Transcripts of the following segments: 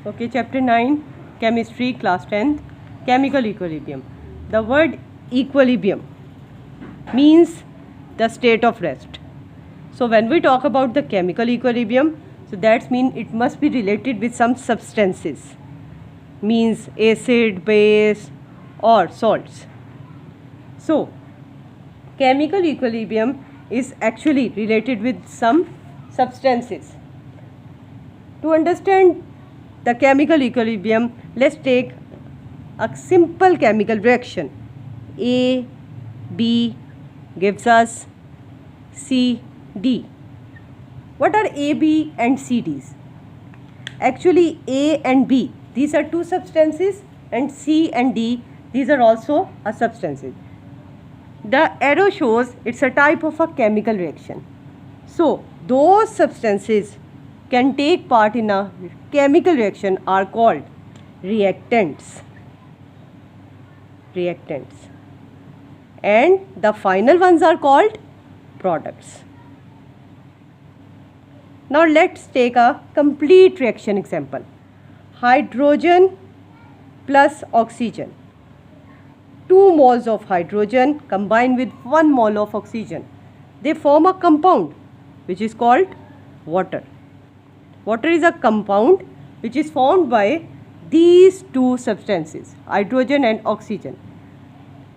Okay, chapter 9, chemistry, class 10th, chemical equilibrium. The word equilibrium means the state of rest. So when we talk about the chemical equilibrium, so that means it must be related with some substances, means acid, base or salts. So chemical equilibrium is actually related with some substances. To understand the chemical equilibrium, let's take a simple chemical reaction. A, B gives us C, D. What are A, B and C, D's? Actually A and B, these are two substances, and C and D, these are also a substances. The arrow shows it's a type of a chemical reaction. So those substances can take part in a chemical reaction are called reactants. And the final ones are called products. Now let's take a complete reaction example. Hydrogen plus oxygen. 2 moles of hydrogen combined with 1 mole of oxygen. They form a compound which is called water. Water is a compound which is formed by these two substances, hydrogen and oxygen.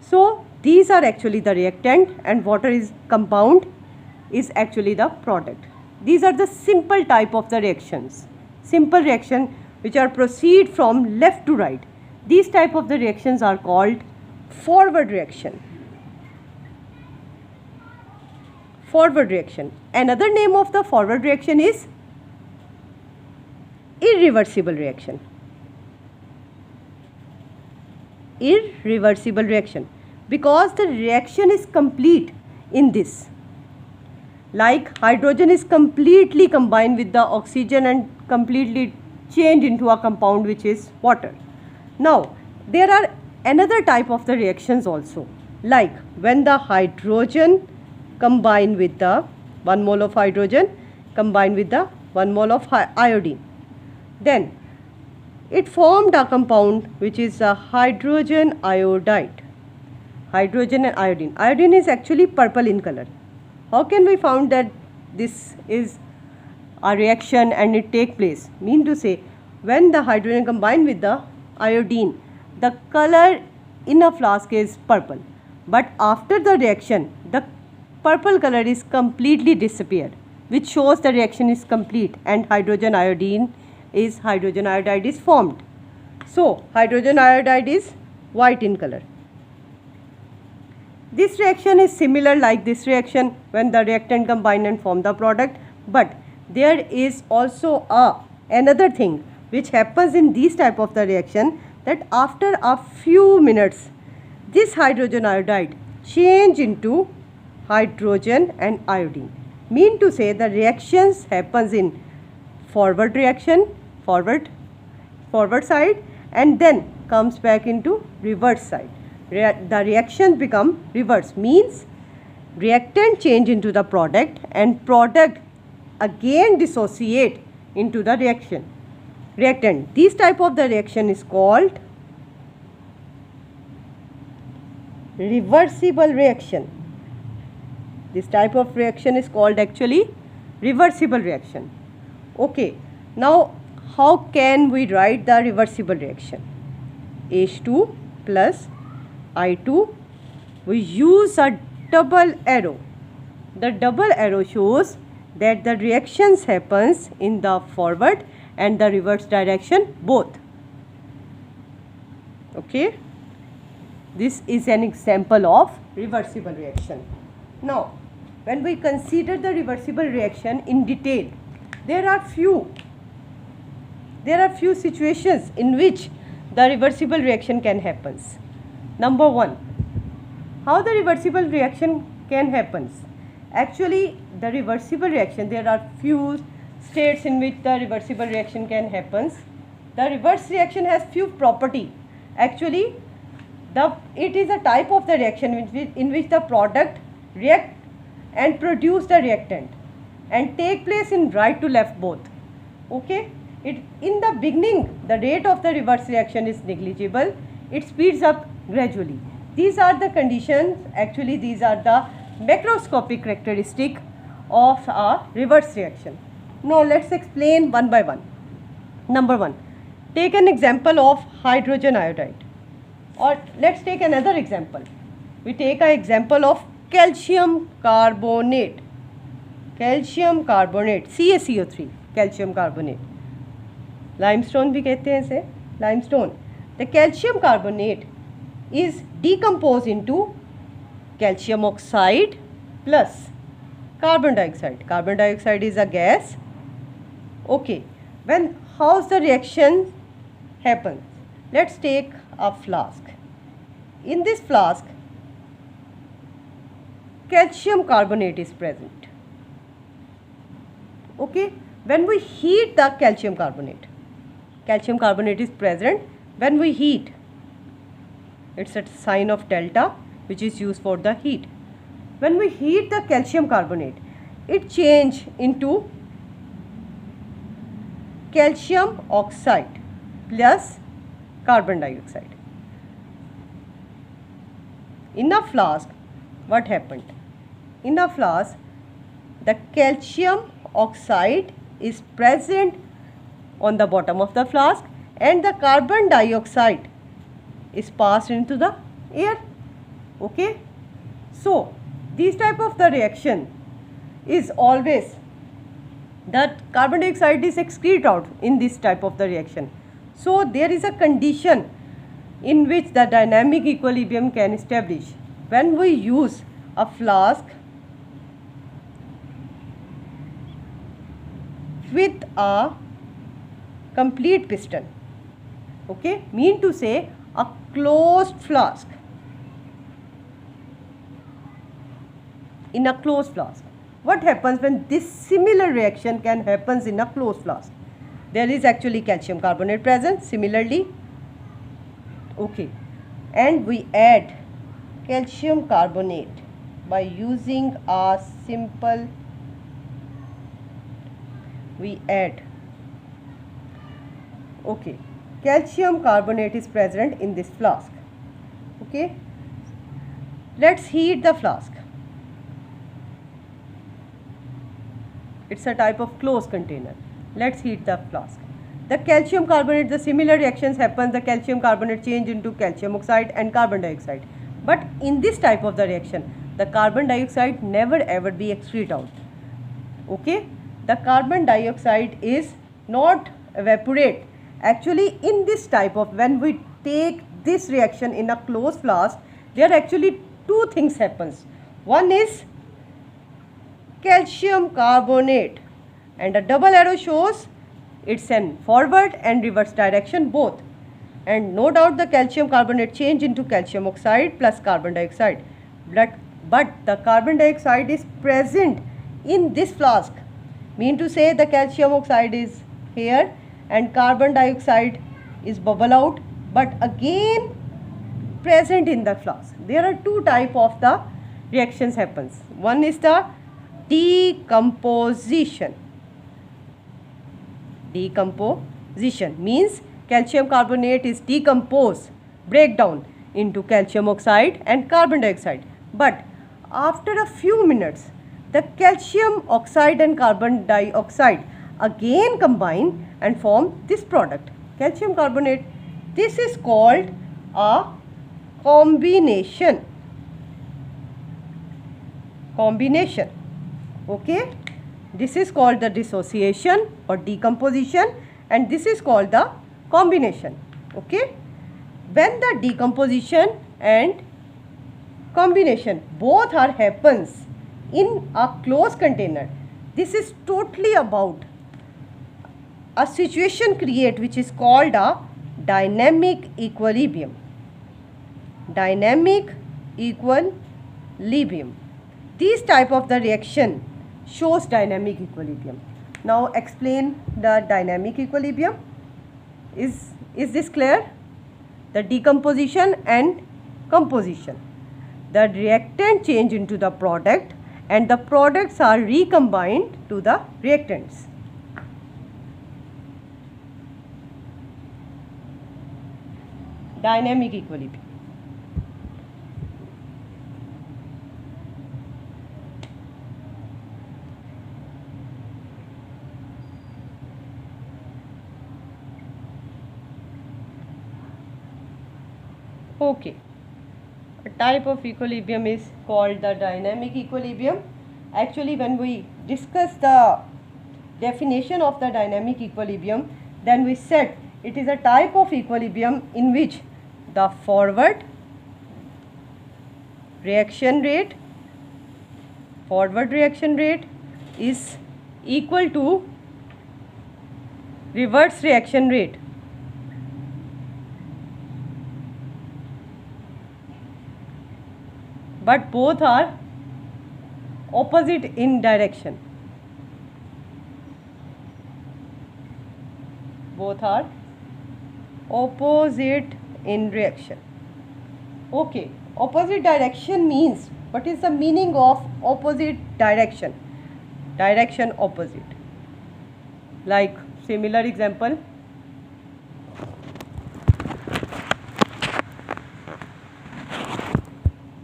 So these are actually the reactant and water is compound is actually the product. These are the simple type of the reactions. Simple reaction which are proceed from left to right. These type of the reactions are called forward reaction. Forward reaction. Another name of the forward reaction is irreversible reaction. Irreversible reaction, because the reaction is complete in this. Like hydrogen is completely combined with the oxygen and completely changed into a compound which is water. Now there are another type of the reactions also, like when the hydrogen combined with the 1 mole of hydrogen combined with the 1 mole of iodine, then it formed a compound which is a hydrogen iodide. Hydrogen and iodine. Iodine is actually purple in color. How can we found that this is a reaction and it take place? Mean to say, when the hydrogen combined with the iodine, the color in a flask is purple. But after the reaction, the purple color is completely disappeared, which shows the reaction is complete and hydrogen iodide is formed. So hydrogen iodide is white in color. This reaction is similar like this reaction when the reactant combine and form the product, but there is also another thing which happens in this type of the reaction, that after a few minutes this hydrogen iodide change into hydrogen and iodine. Mean to say the reactions happens in forward reaction, forward side, and then comes back into reverse side. The reaction become reverse, means reactant change into the product and product again dissociate into the reactant. This type of the reaction is called reversible reaction. This type of reaction is called actually reversible reaction. Okay, now how can we write the reversible reaction? H2 plus I2, we use a double arrow. The double arrow shows that the reactions happens in the forward and the reverse direction both. Okay, this is an example of reversible reaction. Now when we consider the reversible reaction in detail, there are few situations in which the reversible reaction can happen. Number 1, how the reversible reaction can happen? Actually the reversible reaction, there are few states in which the reversible reaction can happen. The reverse reaction has few property. Actually it is a type of the reaction in which the product react and produce the reactant and take place in right to left both. Okay, In the beginning, the rate of the reverse reaction is negligible. It speeds up gradually. These are the conditions, actually these are the macroscopic characteristic of a reverse reaction. Now let's explain one by one. Number one, take an example of hydrogen iodide, or let's take another example. We take an example of calcium carbonate, CaCO3, calcium carbonate. Limestone भी कहते हैं इसे, limestone. The calcium carbonate is decomposed into calcium oxide plus carbon dioxide. Carbon dioxide is a gas. Okay, when how's the reaction happens? Let's take a flask. In this flask, calcium carbonate is present. Okay, when we heat the calcium carbonate is present when we heat. It's a sign of delta which is used for the heat. When we heat the calcium carbonate, it change into calcium oxide plus carbon dioxide. In a flask, what happened? In a flask, the calcium oxide is present on the bottom of the flask and the carbon dioxide is passed into the air. Okay, so this type of the reaction is always that carbon dioxide is excreted out in this type of the reaction. So there is a condition in which the dynamic equilibrium can establish when we use a flask with a complete piston. Okay, mean to say a closed flask. In a closed flask, what happens when this similar reaction can happens in a closed flask? There is actually calcium carbonate present similarly. Okay, and we add calcium carbonate by using a simple, okay, calcium carbonate is present in this flask. Okay, let's heat the flask. It's a type of closed container. Let's heat the flask. The calcium carbonate, the similar reactions happen. The calcium carbonate change into calcium oxide and carbon dioxide. But in this type of the reaction, the carbon dioxide never ever be excreted out. Okay, the carbon dioxide is not evaporate. Actually, in this type of, when we take this reaction in a closed flask, there are actually two things happens. One is calcium carbonate, and a double arrow shows it's in forward and reverse direction both, and no doubt the calcium carbonate change into calcium oxide plus carbon dioxide, but the carbon dioxide is present in this flask, mean to say the calcium oxide is here and carbon dioxide is bubble out, but again present in the flask. There are two type of the reactions happens. One is the decomposition. Decomposition means calcium carbonate is decomposed, break down into calcium oxide and carbon dioxide. But after a few minutes, the calcium oxide and carbon dioxide again combine and form this product, calcium carbonate. This is called a combination. Okay, this is called the dissociation or decomposition, and this is called the combination. Okay, when the decomposition and combination both are happens in a closed container, this is totally about a situation create which is called a dynamic equilibrium. Dynamic equilibrium. This type of the reaction shows dynamic equilibrium. Now explain the dynamic equilibrium. Is this clear? The decomposition and composition. The reactant change into the product and the products are recombined to the reactants. dynamic equilibrium. Okay, a type of equilibrium is called the dynamic equilibrium. Actually, when we discuss the definition of the dynamic equilibrium, then we said it is a type of equilibrium in which the forward reaction rate is equal to reverse reaction rate. But both are opposite in direction. Both are opposite in reaction. Okay, opposite direction means, what is the meaning of opposite direction? Direction opposite. Like similar example.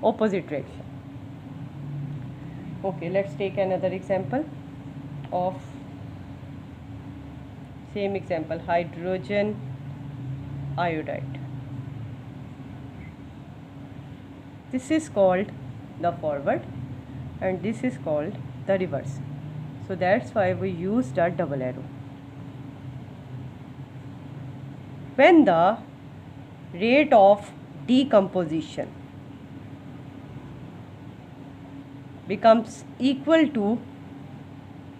Opposite reaction. Okay, let's take another example of same example, hydrogen iodide. This is called the forward and this is called the reverse. So that's why we used a double arrow. When the rate of decomposition becomes equal to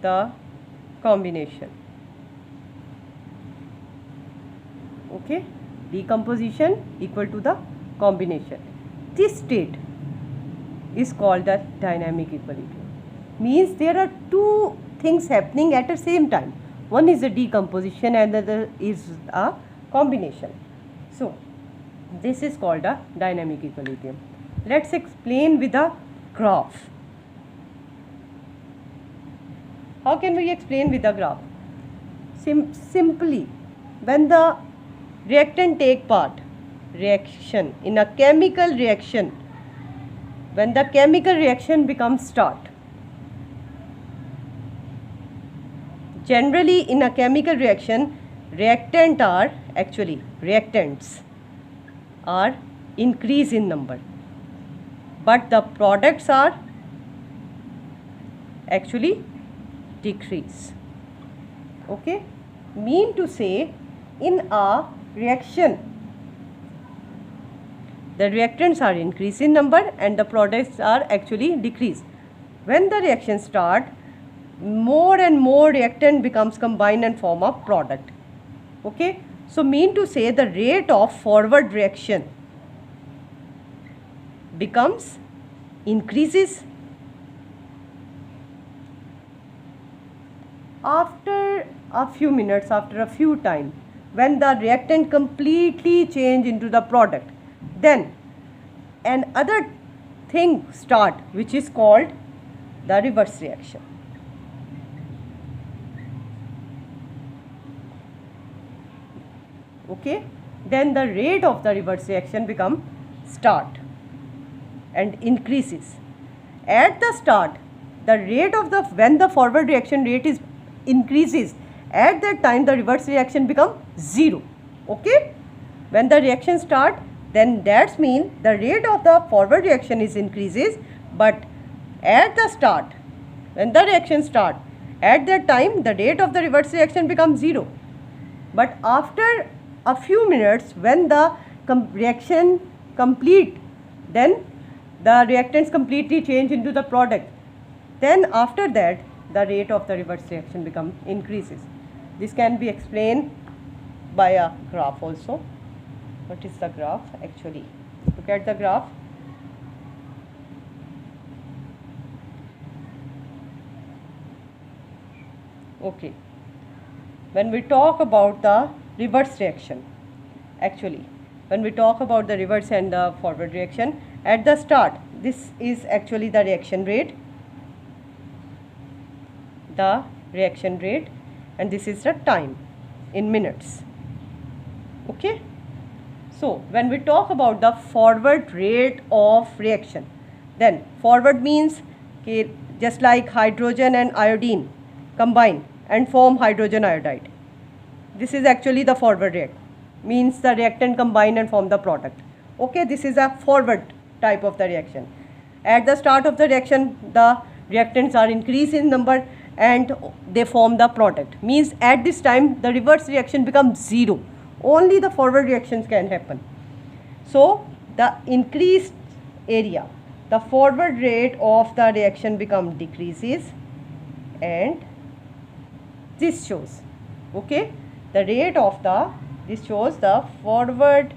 the combination. Okay, decomposition equal to the combination. This state is called the dynamic equilibrium. Means there are two things happening at the same time. One is a decomposition and the other is a combination. So this is called a dynamic equilibrium. Let's explain with a graph. How can we explain with a graph? Simply, when the reactant take part, reaction in a chemical reaction, when the chemical reaction becomes start, generally in a chemical reaction, reactants are increase in number, but the products are actually decrease. Okay, mean to say, in a reaction the reactants are increase in number and the products are actually decrease. When the reaction start, more and more reactant becomes combined and form a product. Okay, so mean to say the rate of forward reaction becomes increases. After a few minutes, after a few time, when the reactant completely change into the product, then another thing start which is called the reverse reaction. Okay, then the rate of the reverse reaction become start and increases. At the start, the rate of the, when the forward reaction rate is increases, at that time the reverse reaction become 0. Okay, when the reaction start, then that's mean the rate of the forward reaction is increases, but at the start, when the reaction start, at that time the rate of the reverse reaction becomes 0. But after a few minutes, when the reaction complete, then the reactants completely change into the product. Then after that, the rate of the reverse reaction become increases. This can be explained by a graph also. What is the graph actually? Look at the graph. Okay, when we talk about the reverse reaction, actually when we talk about the reverse and the forward reaction, at the start, this is actually the reaction rate, and this is the time in minutes. Okay, So when we talk about the forward rate of reaction, then forward means just like hydrogen and iodine combine and form hydrogen iodide. This is actually the forward rate, means the reactant combine and form the product. Okay, this is a forward type of the reaction. At the start of the reaction, the reactants are increased in number and they form the product. Means at this time the reverse reaction becomes zero. Only the forward reactions can happen. So the increased area, the forward rate of the reaction decreases, and this shows, okay, the rate of the, this shows the forward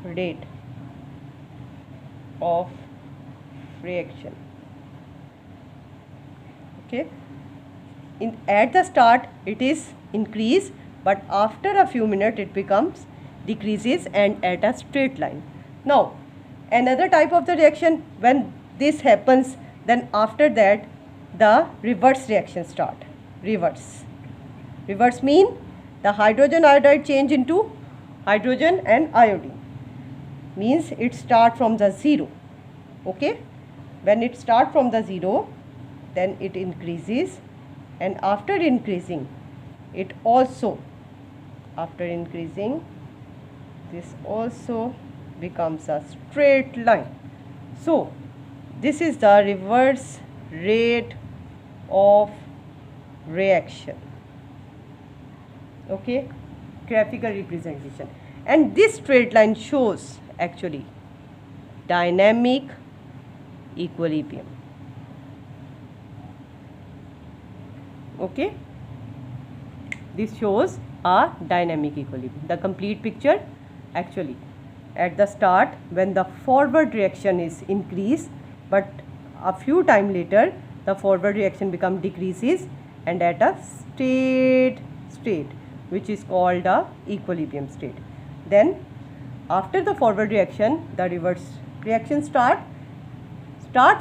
rate of reaction. Okay, at the start it is increase, but after a few minutes it becomes decreases and at a straight line. Now another type of the reaction, when this happens, then after that the reverse reaction start. Reverse mean the hydrogen iodide change into hydrogen and iodine, means it start from the zero. Okay, when it start from the zero, then it increases, and after increasing it also, after increasing this also becomes a straight line. So this is the reverse rate of reaction. Okay, graphical representation, and this straight line shows actually dynamic equilibrium. Okay, this shows a dynamic equilibrium. The complete picture, actually at the start when the forward reaction is increased, but a few time later the forward reaction decreases and at a state which is called a equilibrium state. Then after the forward reaction, the reverse reaction start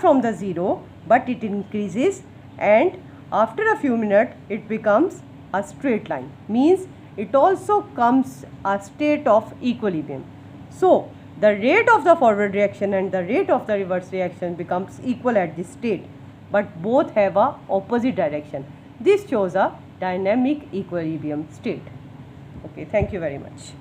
from the zero, but it increases, and after a few minutes it becomes a straight line, means it also comes a state of equilibrium. So the rate of the forward reaction and the rate of the reverse reaction becomes equal at this state, but both have a opposite direction. This shows a dynamic equilibrium state. Okay, thank you very much.